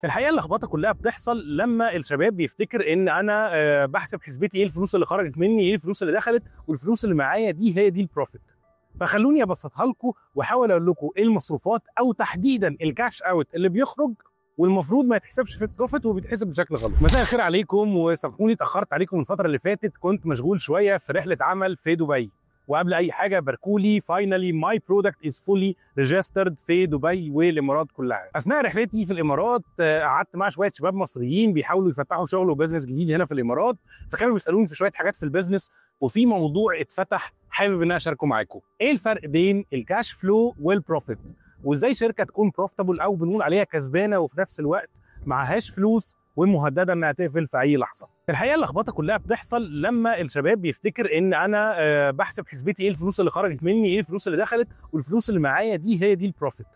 الحقيقه اللخبطه كلها بتحصل لما الشباب بيفتكر ان انا بحسب حسبتي ايه الفلوس اللي خرجت مني، ايه الفلوس اللي دخلت، والفلوس اللي معايا دي هي دي البروفيت. فخلوني ابسطها لكم واحاول اقول لكم ايه المصروفات او تحديدا الكاش اوت اللي بيخرج والمفروض ما يتحسبش في البروفيت وبيتحسب بشكل غلط. مساء الخير عليكم، وسامحوني اتاخرت عليكم الفتره اللي فاتت، كنت مشغول شويه في رحله عمل في دبي. وقبل اي حاجه باركولي فاينلي ماي برودكت از فولي ريجسترد في دبي والامارات كلها. اثناء رحلتي في الامارات قعدت مع شويه شباب مصريين بيحاولوا يفتحوا شغل وبزنس جديد هنا في الامارات، فكانوا بيسالوني في شويه حاجات في البزنس، وفي موضوع اتفتح حابب ان انا اشاركه معاكم. ايه الفرق بين الكاش فلو والبروفيت، وازاي شركه تكون بروفيتابل او بنقول عليها كسبانه وفي نفس الوقت معهاش فلوس ومهدده انها تقفل في اي لحظه. الحقيقه اللخبطه كلها بتحصل لما الشباب بيفتكر ان انا بحسب حسبتي ايه الفلوس اللي خرجت مني، ايه الفلوس اللي دخلت، والفلوس اللي معايا دي هي دي البروفيت.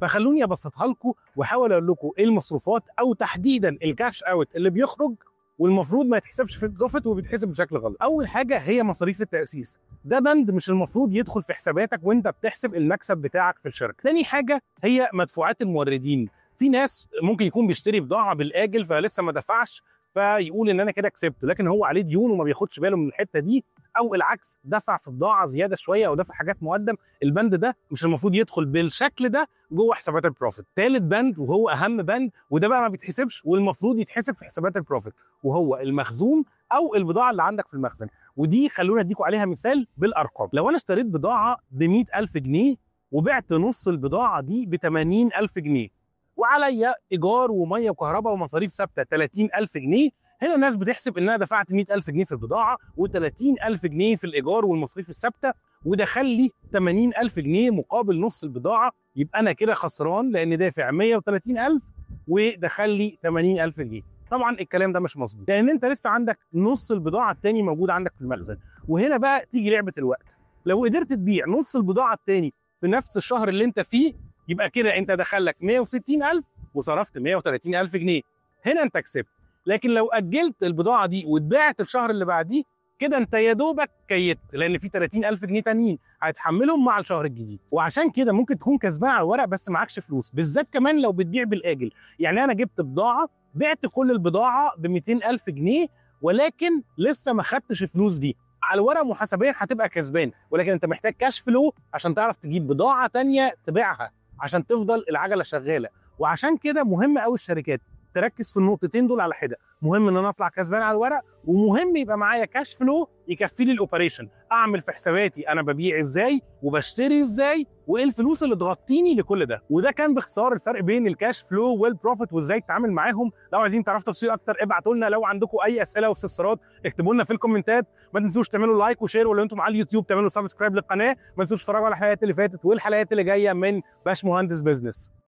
فخلوني ابسطها لكم واحاول اقول لكم ايه المصروفات او تحديدا الكاش اوت اللي بيخرج والمفروض ما يتحسبش في البروفيت وبيتحسب بشكل غلط. اول حاجه هي مصاريف التاسيس، ده بند مش المفروض يدخل في حساباتك وانت بتحسب المكسب بتاعك في الشركه. تاني حاجه هي مدفوعات الموردين. في ناس ممكن يكون بيشتري بضاعه بالاجل فلسه ما دفعش فيقول ان انا كده كسبت، لكن هو عليه ديون وما بياخدش باله من الحته دي، او العكس دفع في بضاعه زياده شويه او دفع حاجات مقدم. البند ده مش المفروض يدخل بالشكل ده جوه حسابات البروفيت. ثالث بند وهو اهم بند، وده بقى ما بيتحسبش والمفروض يتحسب في حسابات البروفيت، وهو المخزون او البضاعه اللي عندك في المخزن. ودي خلونا اديكم عليها مثال بالارقام. لو انا اشتريت بضاعه ب 100,000 جنيه وبعت نص البضاعه دي ب 80,000 جنيه، وعليا ايجار وميه وكهرباء ومصاريف ثابته 30,000 جنيه، هنا الناس بتحسب ان انا دفعت 100,000 جنيه في البضاعه و30,000 جنيه في الايجار والمصاريف الثابته، ودخل لي 80,000 جنيه مقابل نص البضاعه. يبقى انا كده خسران لان دافع 130,000 ودخل لي 80,000 جنيه. طبعا الكلام ده مش مظبوط، لان انت لسه عندك نص البضاعه الثاني موجود عندك في المخزن. وهنا بقى تيجي لعبه الوقت. لو قدرت تبيع نص البضاعه الثاني في نفس الشهر اللي انت فيه، يبقى كده انت دخلك 160,000 وصرفت 130,000 جنيه، هنا انت كسبت. لكن لو اجلت البضاعه دي واتباعت الشهر اللي بعديه، كده انت يا دوبك كيت، لان في 30,000 جنيه تانيين هيتحملهم مع الشهر الجديد. وعشان كده ممكن تكون كسبان على الورق بس معكش فلوس، بالذات كمان لو بتبيع بالاجل. يعني انا جبت بضاعه، بعت كل البضاعه ب 200,000 جنيه، ولكن لسه ما خدتش الفلوس دي. على الورق محاسبيا هتبقى كسبان، ولكن انت محتاج كاش فلو عشان تعرف تجيب بضاعه تانيه تبيعها عشان تفضل العجله شغاله. وعشان كده مهم قوي الشركات تركز في النقطتين دول على حده. مهم ان انا اطلع كسبان على الورق، ومهم يبقى معايا كاش فلو يكفي لي الاوبريشن، اعمل في حساباتي انا ببيع ازاي وبشتري ازاي وايه الفلوس اللي تغطيني لكل ده. وده كان باختصار الفرق بين الكاش فلو والبروفيت وازاي تتعامل معاهم. لو عايزين تعرفوا تفاصيل اكتر ابعتوا لنا، لو عندكم اي اسئله واستفسارات اكتبوا لنا في الكومنتات. ما تنسوش تعملوا لايك وشير، ولو انتم على اليوتيوب تعملوا سبسكرايب للقناه. ما تنسوش تتفرجوا على الحلقات اللي فاتت والحلقات اللي جايه من باش مهندس بزنس.